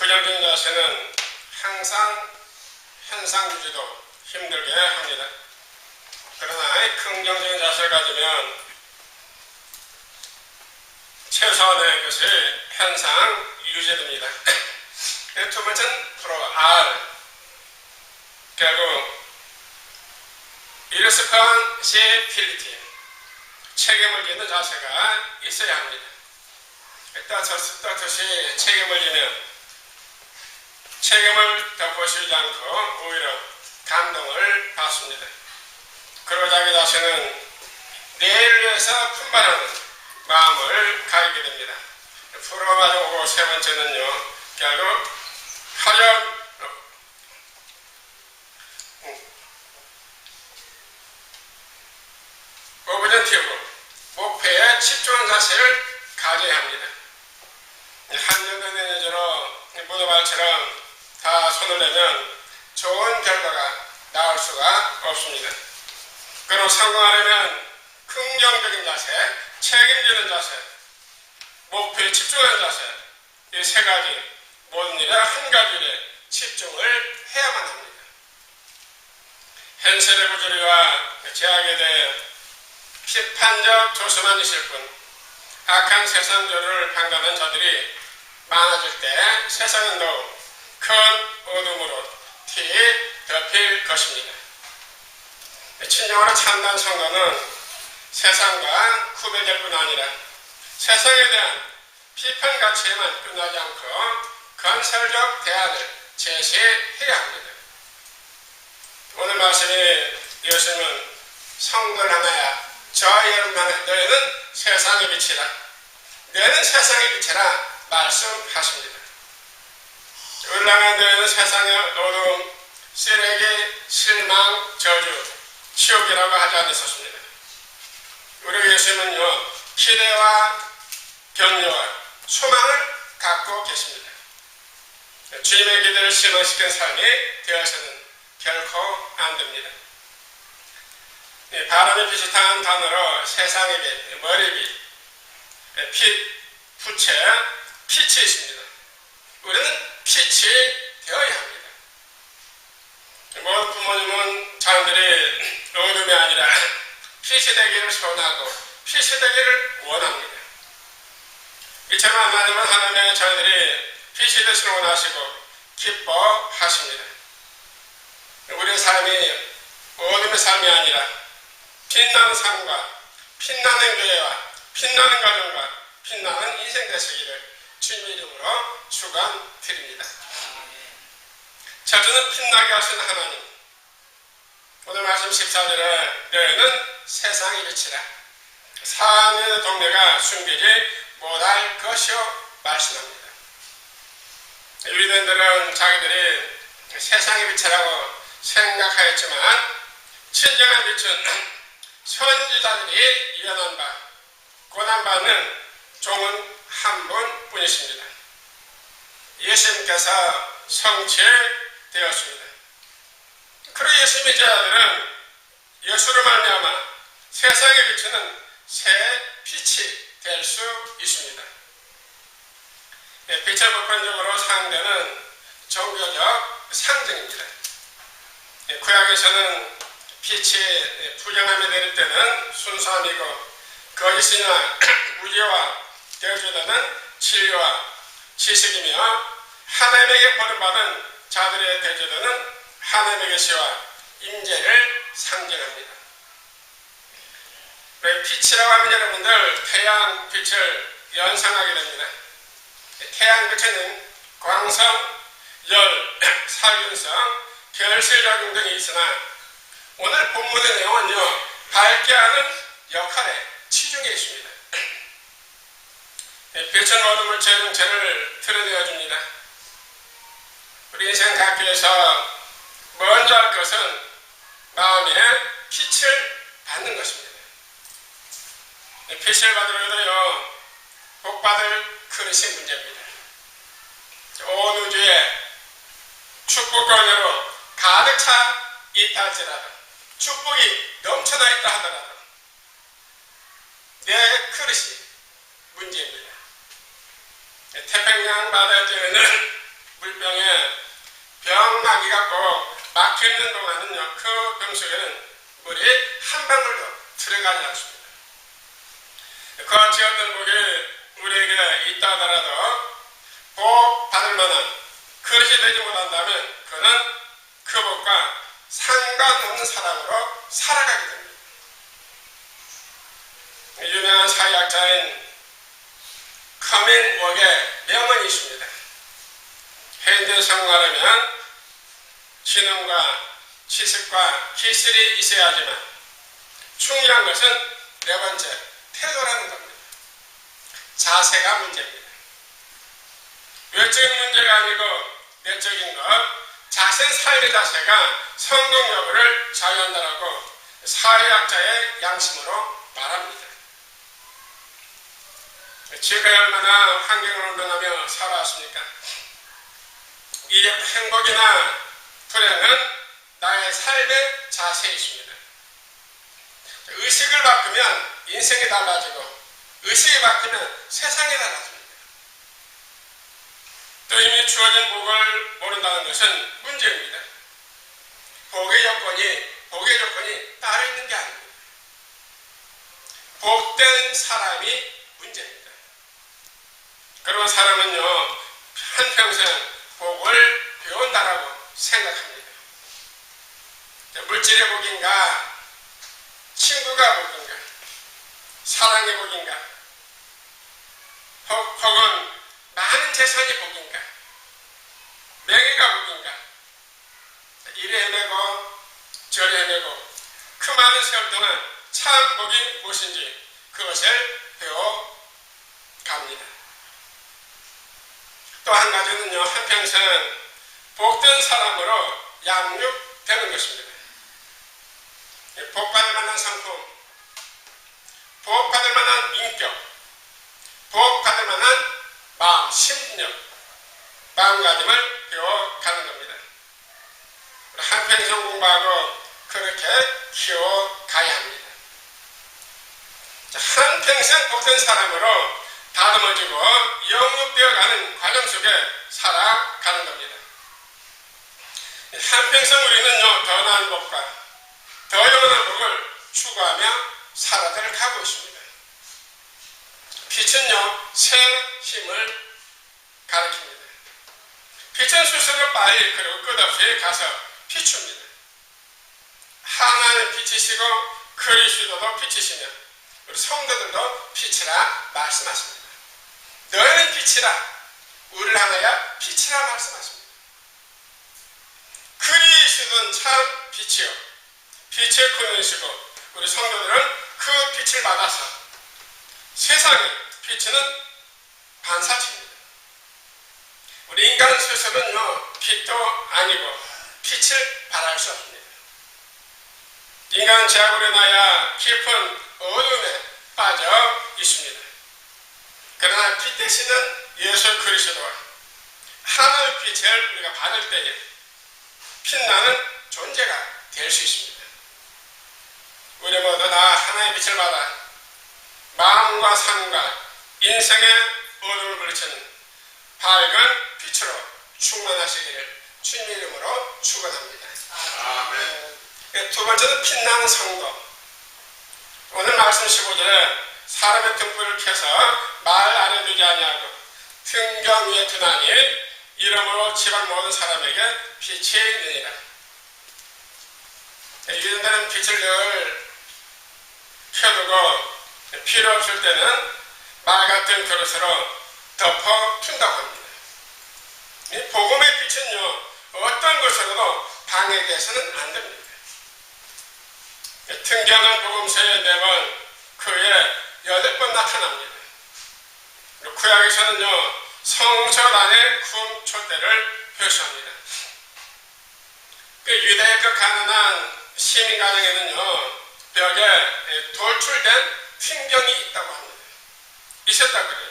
부정적인 자세는 항상 현상 유지도 힘들게 합니다. 그러나 긍정적인 자세를 가지면 최소한의 것이 현상 유지됩니다. 두 번째는 R. 결국 responsibility, 책임을 지는 자세가 있어야 합니다. 따뜻이 책임을 지면 책임을 덮어씌우지 않고 오히려 감동을 받습니다. 그리고 자기 자신은 내일을 위해서 품바라는 마음을 가지게 됩니다. 프로가 오고 세 번째는요, 결국 화력, 오브젝티브, 목표에 집중한 자세를 가져야 합니다. 한정된 매니저로 문어발처럼 다 손을 내면 좋은 결과가 나올 수가 없습니다. 그럼 성공하려면 긍정적인 자세, 책임지는 자세, 목표에 집중하는 자세, 이 세 가지 모든 일에 한 가지 일에 집중을 해야만 합니다. 현실의 부조리와 제약에 대해 비판적 조소만 있을 뿐 악한 세상조를 판단하는 자들이 많아질 때 세상은 더욱 큰 어둠으로 덮일 것입니다. 진정으로 참된 성도는 세상과 구별될 뿐 아니라 세상에 대한 비판 가치에만 끝나지 않고 건설적 대안을 제시해야 합니다. 오늘 말씀이 예수님은 성도를 하나야 저 여러분 하나 너희는 세상의 빛이라 너희는 세상의 빛이라 말씀하십니다. 을랑한 너희는 세상의 어두움, 쓰레기, 실망, 저주, 지옥이라고 하지 않으셨습니다. 우리 예수님은요, 기대와 격려와 소망을 갖고 계십니다. 주님의 기대를 실망시킨 삶이 되어서는 결코 안 됩니다. 바람이 비슷한 단어로 세상의 빛, 머리빛, 빛, 부채, 빛이 있습니다. 우리는 빛이 되어야 합니다. 모든 부모님은 자녀들이 어둠이 아니라 빛이 되기를 소원하고 빛이 되기를 원합니다. 이처럼 하나님의 자녀들이 빛이 되시길 원하시고 기뻐하십니다. 우리의 삶이 어둠의 삶이 아니라 빛나는 삶과 빛나는 교회와 빛나는 가정과 빛나는 인생 되시기를 주님의 이름으로 축원드립니다. 저주는 빛나게 하신 하나님, 오늘 말씀 14절에 너희는 세상의 빛이라 사람의 동네가 숨기지 못할 것이요 말씀합니다. 유대인들은 자기들이 세상의 빛이라고 생각하였지만 진정한 빛은 선지자들이 예언한 바, 고난받는 종은 한 분뿐이십니다. 예수님께서 성취되었습니다. 그리고 예수님의 제자들은 예수로 말미암아 세상에 비추는 새 빛이 될 수 있습니다. 빛의 보편적으로 사용되는 종교적 상징입니다. 구약에서는 빛이 부정함이 내릴 때는 순수함이고 거짓이나 우주와 대조되는 진리와 지식이며 하나님에게 버림받은 자들의 대조되는 하나님의 계시와 임재를 상징합니다. 빛이라고 하면 여러분들 태양 빛을 연상하게 됩니다. 태양 빛에는 광선, 열, 살균성, 결실작용 등이 있으나 오늘 본문의 내용은요, 밝게 하는 역할에 치중해 있습니다. 빛은 어둠을 정체를 드러내어 줍니다. 우리 인생 학교에서 먼저 할 것은 마음의 빛을 받는 것입니다. 빛을 받으려면요, 복받을 그릇이 문제입니다. 온 우주에 축복권으로 가득 차 있다 할지라도, 축복이 넘쳐나 있다 하더라도 내 그릇이 문제입니다. 태평양 바다에는 입는 동안은요, 그 병 속에는 물이 한 방울도 들어가지 않습니다. 그와 같이 어떤 복이 우리에게 있다 하더라도 복 받을 만한 그릇이 되지 못한다면 그는 그 복과 상관없는 사람으로 살아가게 됩니다. 유명한 사회학자인 커민 웍의 명언이 있습니다. 현대성을 말하면 지능과 지식과 기술이 있어야 하지만 중요한 것은 네 번째, 태도라는 겁니다. 자세가 문제입니다. 외적인 문제가 아니고 내적인 것, 자신 삶의 자세가 성공 여부를 좌우한다라고 사회학자의 양심으로 말합니다. 지금까지 얼마나 환경을 운동하며 살아왔습니까? 이제 행복이나 불행은 나의 삶의 자세에 있습니다. 의식을 바꾸면 인생이 달라지고 의식이 바뀌면 세상이 달라집니다. 또 이미 주어진 복을 모른다는 것은 문제입니다. 복의 조건이 따로 있는 게 아닙니다. 복된 사람이 문제입니다. 그리고 사람은요, 한평생 복을 배운다라고 생각합니다. 물질의 복인가, 친구가 복인가, 사랑의 복인가, 혹은 많은 재산이 복인가, 명예가 복인가, 이리 헤매고 저리 헤매고 그 많은 세월 동안 참 복이 무엇인지 그것을 배워갑니다. 또 한 가지는요, 한평생 복된 사람으로 양육되는 것입니다. 복받을 만한 성품, 복받을 만한 인격, 복받을 만한 마음, 심령, 마음가짐을 배워가는 겁니다. 한평생 공부하고 그렇게 키워가야 합니다. 한평생 복된 사람으로 다듬어지고 영육되어가는 과정 속에 살아가는 겁니다. 한평생 우리는요, 더 나은 복과 더 영원한 복을 추구하며 살아들 가고 있습니다. 빛은요, 새 힘을 가리킵니다. 빛은 스스로 빨리 그리고 끝없이 가서 비춥니다. 하나님 빛이시고 그리스도도 빛이시며 우리 성도들도 빛이라 말씀하십니다. 너희는 빛이라, 우리를 향하여 빛이라 말씀하십니다. 그리스도는 참 빛이요, 빛의 근원이시고 우리 성도들은 그 빛을 받아서 세상에 비추는 반사체입니다. 우리 인간 스스로는요, 빛도 아니고 빛을 발할 수 없습니다. 인간 죄악으로 인하여 깊은 어둠에 빠져 있습니다. 그러나 빛 대신은 예수 그리스도와 하나의 빛을 우리가 받을 때에 빛나는 존재가 될 수 있습니다. 우리 모두 다 하나의 빛을 받아 마음과 삶과 인생의 어둠을 물리치는 밝은 빛으로 충만하시기를 주님 이름으로 축원합니다. 아멘. 두 번째는 빛나는 성도. 오늘 말씀 15절에 사람의 등불을 켜서 말 아래 두지 아니하고 등경 위에 두나니 이러므로 집안 모든 사람에게 빛이 있느니라. 유대인들은 빛을 늘 켜두고 필요 없을 때는 말 같은 그릇으로 덮어 둔다고 합니다. 이 복음의 빛은요, 어떤 것으로도 방해돼서는 안 됩니다. 등경은 복음서에 4번, 그에 8번 나타납니다. 구약에서는요, 성전 안의 금촛대를 표시합니다. 유대의 그 가난한 시민 가정에는요, 벽에 돌출된 등경이 있다고 합니다. 있었다고 그래요.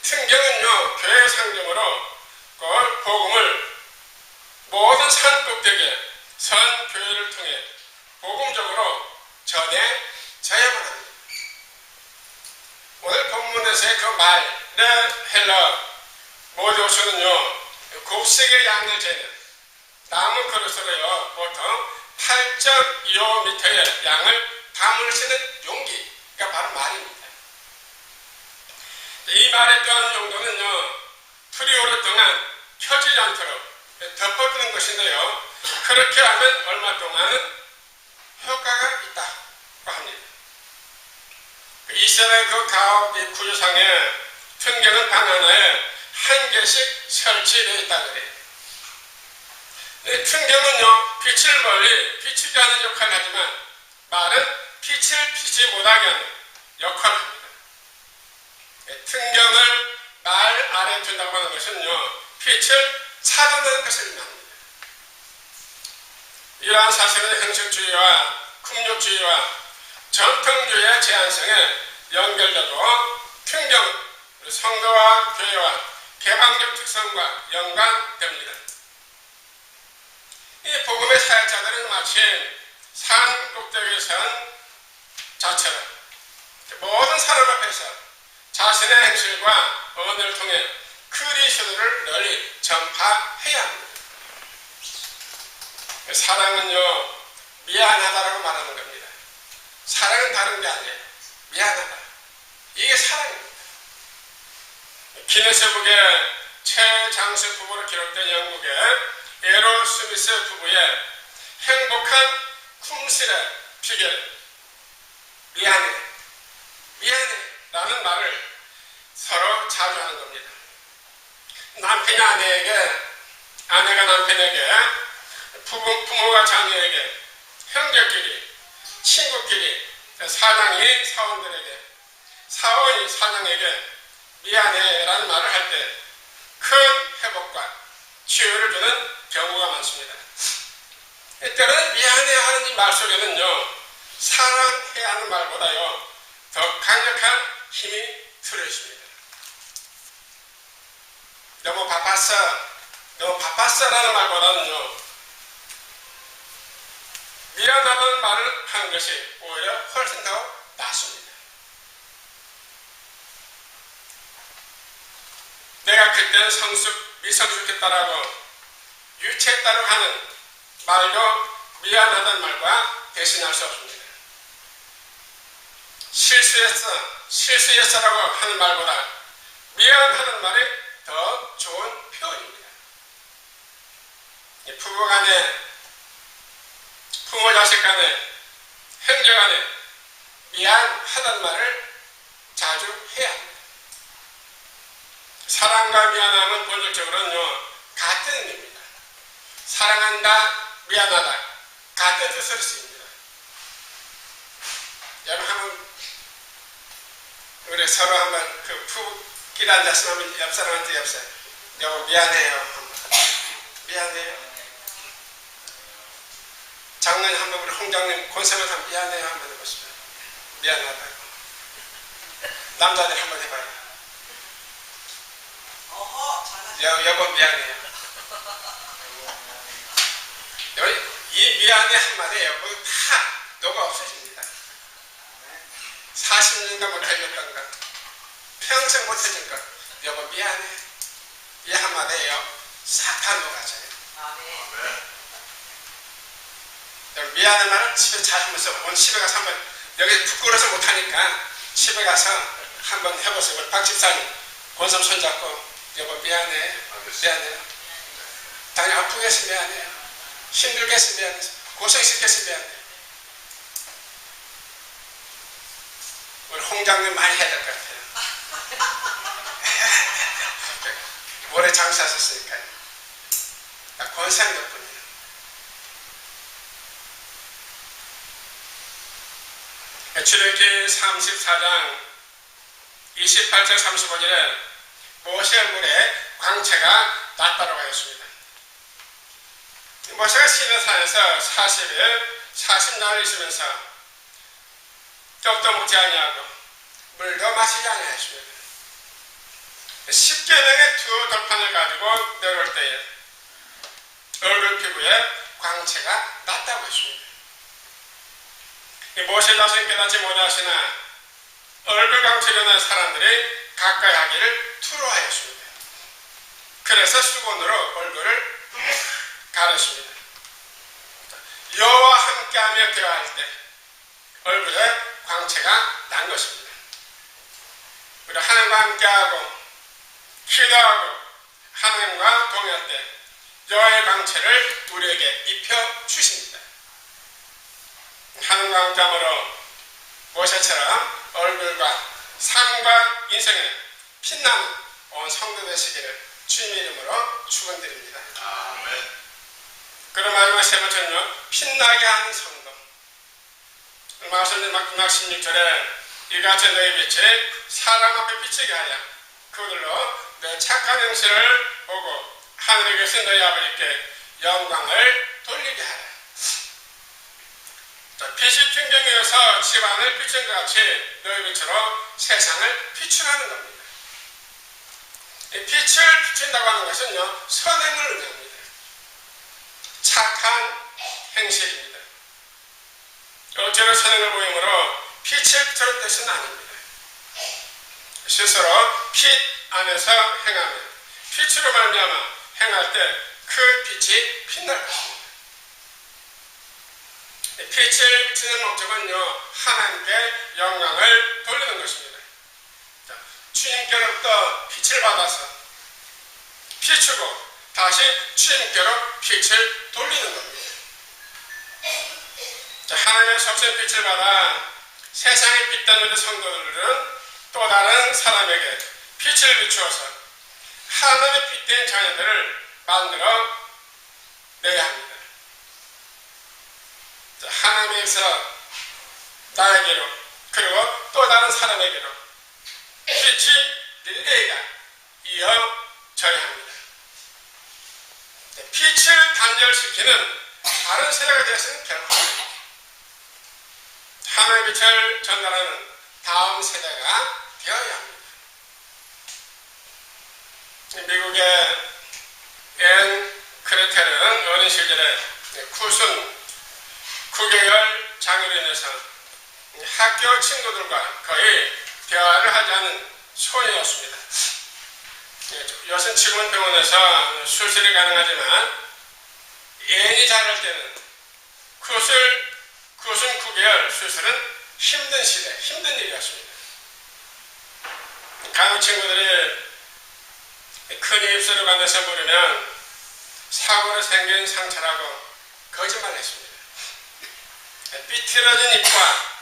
등경은요, 교회의 상징으로 그 복음을 모든 산꼭대기에 선 교회를 통해 복음적으로 전해져야만 합니다. 오늘 본문에서의 그 말의 헬라 모데오스는요, 곱세게 양을 재는 나무 그릇으로요 보통 8.25m의 양을 담을 수 있는 용기가 바로 말입니다. 이 말의 또한 용도는요, 풀이 오랫동안 펴지지 않도록 덮어두는 것인데요, 그렇게 하면 얼마 동안 효과가 있다고 합니다. 이스라엘 그 가옥 구조상에 등교는 방 하나에 한 개씩 설치되어 있다고 그래요. 등경은요, 빛을 멀리 비추게 하는 역할을 하지만 말은 빛을 비지 못하게 하는 역할을 합니다. 등경을 말 아래에 둔다고 하는 것은요, 빛을 차단하는 것을 의미합니다. 이러한 사실은 형식주의와 금욕주의와 전통주의의 제한성에 연결되고 등경은 성도와 교회와 개방적 특성과 연관됩니다. 이 복음의 사역자들은 마치 산 꼭대기에 선 자처럼 모든 사람 앞에서 자신의 행실과 언어를 통해 그리스도를 널리 전파해야 합니다. 사랑은요, 미안하다라고 말하는 겁니다. 사랑은 다른 게 아니에요. 미안하다. 이게 사랑입니다. 기네스북의 최장수 부부로 기록된 영국의 에롤 스미스 부부의 행복한 쿰실의 비결, 미안해, 미안해 라는 말을 서로 자주 하는 겁니다. 남편이 아내에게, 아내가 남편에게, 부모가 자녀에게, 형제끼리, 친구끼리, 사장이 사원들에게, 사원이 사장에게 미안해 라는 말을 할 때 큰 회복과 치유를 주는 경우가 많습니다. 때로는 미안해 하는 이 말 속에는요, 사랑해 하는 말보다요 더 강력한 힘이 들어있습니다. 너무 바빴어 라는 말보다는요, 미안하다는 말을 하는 것이 오히려 훨씬 더 낫습니다. 내가 그때는 미성숙했다라고 유치했다라고 하는 말도 미안하다는 말과 대신할 수 없습니다. 실수했어라고 하는 말보다 미안하다는 말이 더 좋은 표현입니다. 부부 간에, 부모 자식 간에, 형제 간에 미안하다는 말을 자주 해야 합니다. 사랑과 미안함은 본질적으로는요, 같은 의미입니다. 사랑한다, 미안하다, 같은 뜻을 씁니다. 여러분 한번 우리 서로 한번 그 부부끼리 앉아서 하면 옆 사람한테 여보 미안해요. 미안해요. 장로님 한번 우리 홍장님 권사님한테 한번 미안해요 한번 해보시죠. 미안하다고. 남자들 한번 해봐요. 여보 미안해요. 이 미안해 한마디에 여보 다 녹아 없어집니다. 40년간 못해줬던 것, 평생 못해준 것, 여보 미안해. 이 한마디에요 싹 다 녹아져요. 여러분 미안한 말을 집에 잘 하면서 오늘 집에 가서 한번 여기 부끄러워서 못하니까 집에 가서 한번 해보세요. 우리 박 집사님 권삼 손잡고 여보 미안해. 미안해요. 당연히 아프게 해서 미안해요. 힘들게 해서 미안해요. 고생시켜 해서 미안해요. 우리 홍장님 많이 해야 될 것 같아요. 오래 장사하셨으니까요. 권사님 덕분이에요. 출애굽기 34장 28절 35절에 모세 얼굴에 광채가 났다고 하였습니다. 모세가 시내산에서 40일 40날을 있으면서 떡도 먹지 아니하고 물도 마시지 아니하였습니다. 10계명의 두 돌판을 가지고 내려올 때에 얼굴 피부에 광채가 났다고 했습니다. 모세 자신이 깨닫지 못하시나 얼굴 광채가 난 사람들이 가까이 하기를 두려워하였습니다. 그래서 수건으로 얼굴을 가르칩니다. 여호와 함께하며 대화할 때 얼굴에 광채가 난 것입니다. 우리 하나님과 함께하고 기도하고 하나님과 동의할 때 여호와의 광채를 우리에게 입혀 주십니다. 하나님과 함께함으로 모세처럼 얼굴과 삶과 인생에 빛나는 온 성도 되시기를 주님의 이름으로 축원드립니다. 아멘. 그럼 마지막 세 번째는요, 빛나게 하는 성도. 마가복음 16절에 이같이 너희 빛이 사람 앞에 비치게 하여 그들로 내 착한 행실을 보고 하늘에 계신 너희 아버지께 영광을 돌리게 하라. 빛이 풍경에서 집안을 비춘 것 같이 너희 빛으로 세상을 비추라는 겁니다. 이 빛을 비춘다고 하는 것은요, 선행을 의미합니다. 착한 행실입니다. 억지로 선행을 보이므로 빛을 비추는 뜻은 아닙니다. 스스로 빛 안에서 행하면 빛으로 말미암아 행할 때 그 빛이 빛날 것입니다. 빛을 비추는 목적은요, 하나님께 영광을 돌리는 것입니다. 주님께로부터 빛을 받아서 비추고 다시 주님께로 빛을 돌리는 겁니다. 하나님의 속성 빛을 받아 세상에 빛나는 성도들은 또 다른 사람에게 빛을 비추어서 하나님의 빛된 자녀들을 만들어 내야 합니다. 하나님에서 나에게로 그리고 또 다른 사람에게로 빛이 릴레이가 이어져야 합니다. 빛을 단절시키는 다른 세대가 되어서는 결코 하나님의 빛을 전달하는 다음 세대가 되어야 합니다. 미국의 앤 크레텔은 어린 시절에 구순 9개월 장애로 인해서 학교 친구들과 거의 대화를 하지 않은 소년이었습니다. 요즘 지금은 병원에서 수술이 가능하지만 앤이 자랄 때는 구순 9개월 수술은 힘든 시대, 힘든 일이었습니다. 간호 친구들이 큰 입술을 관해서 물으면 사고로 생긴 상처라고 거짓말했습니다. 삐뚤어진 입과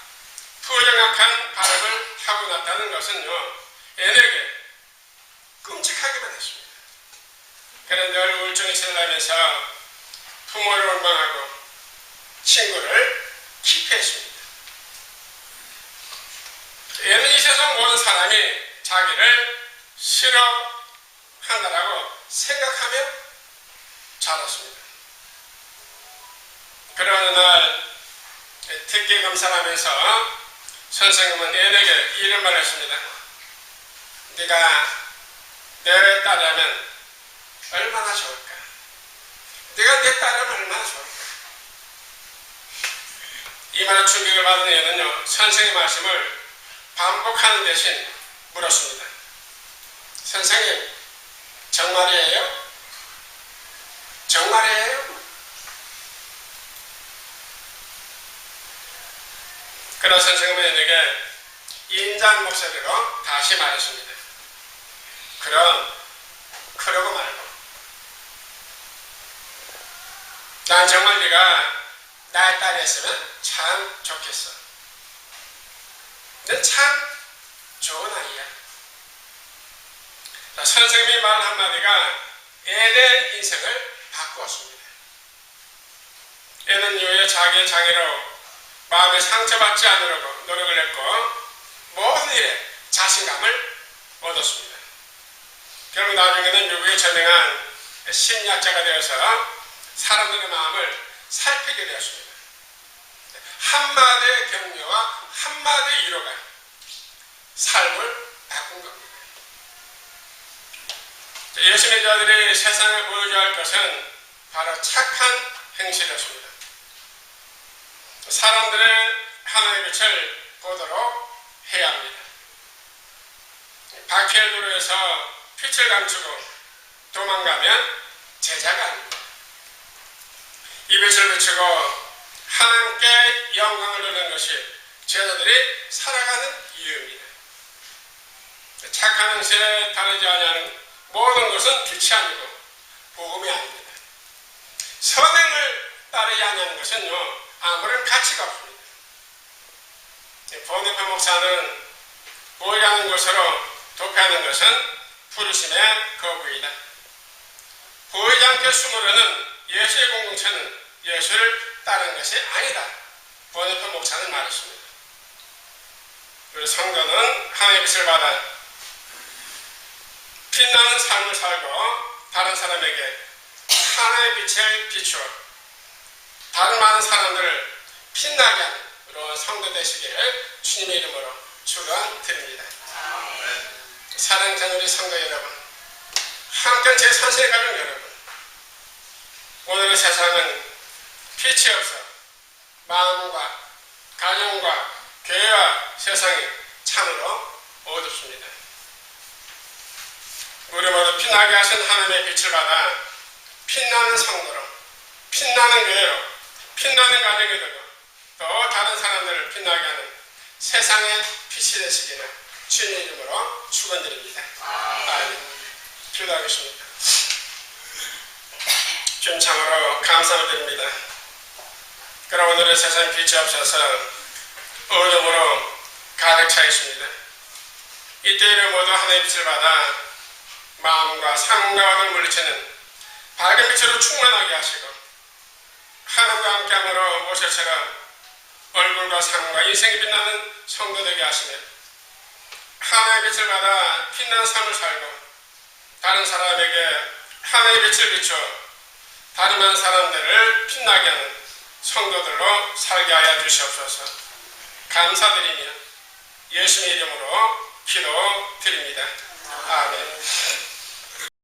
부정확한 발음을 타고났다는 것은요, 앤에게 끔찍하기만 했습니다. 그는 늘 우울증이 생기면서 부모를 원망하고 친구를 기피했습니다. 앤은 이 세상 모든 사람이 자기를 싫어한다라고 생각하며 자랐습니다. 그러는 날 특기 검사를 하면서 선생님은 앤에게 이런 말을 했습니다. 네가 내 딸이라면 얼마나 좋을까? 네가 내 딸이라면 얼마나 좋을까? 이 말에 충격을 받은 앤은요, 선생님의 말씀을 반복하는 대신 물었습니다. 선생님, 정말이에요? 정말이에요? 그러나 선생님은 앤에게 인자한 목소리로 다시 말했습니다. 그러고 말고 난 정말 네가 나의 딸이었으면 참 좋겠어. 넌 참 좋은 아이야. 자, 선생님의 말 한마디가 앤의 인생을 바꾸었습니다. 앤은 이후에 자기의 장애로 마음에 상처받지 않으려고 노력을 했고 모든 일에 자신감을 얻었습니다. 결국 나중에는 미국의 저명한 심리학자가 되어서 사람들의 마음을 살피게 되었습니다. 한마디의 격려와 한마디의 위로가 삶을 바꾼 겁니다. 예수님의 자들이 세상에 보여줘야 할 것은 바로 착한 행실이었습니다. 사람들의 하나님의 빛을 보도록 해야 합니다. 박해의 도로에서 빛을 감추고 도망가면 제자가 아닙니다. 이 빛을 비추고 하나님께 영광을 돌리는 것이 제자들이 살아가는 이유입니다. 착한 행실에 다르지 아니하는 모든 것은 빛이 아니고 복음이 아닙니다. 선행을 따르지 아니하는 것은요, 아무런 가치가 없습니다. 보네페 목사는 보이지 것으로 도피하는 것은 부르심의 거부이다. 보이지 않게 숨으려는 예수의 공동체는 예수를 따르는 것이 아니다. 보네페 목사는 말했습니다. 우리 성도는 하나님의 빛을 받아 빛나는 삶을 살고 다른 사람에게 하나의 빛을 비추어 다른 많은 사람들을 빛나게 하는 그런 성도 되시기를 주님의 이름으로 축원드립니다. 사랑하는 우리 성도 여러분, 함께 제3세의 가족 여러분, 오늘의 세상은 빛이 없어 마음과 가정과 교회와 세상이 참으로 어둡습니다. 우리 모두 빛나게 하신 하나님의 빛을 받아 빛나는 성도로, 빛나는 교회로, 빛나는 가정이 되고 또 다른 사람들을 빛나게 하는 세상의 빛이 되시기를 주님의 이름으로 축원드립니다. 아멘. 기도하겠습니다. 주님 참으로 감사를 드립니다. 그러나 오늘의 세상에 빛이 없어서 어둠으로 가득 차 있습니다. 이때를 모두 하나님의 빛을 받아 마음과 삶과 얻을 물리치는 밝은 빛으로 충만하게 하시고 하나님과 함께함으로 모세처럼 얼굴과 삶과 인생이 빛나는 성도 되게 하시며 하나님의 빛을 받아 빛나는 삶을 살고 다른 사람에게 하나님의 빛을 비추어 다른 많은 사람들을 빛나게 하는 성도들로 살게 하여 주시옵소서. 감사드리며 예수님의 이름으로 기도드립니다. 아멘.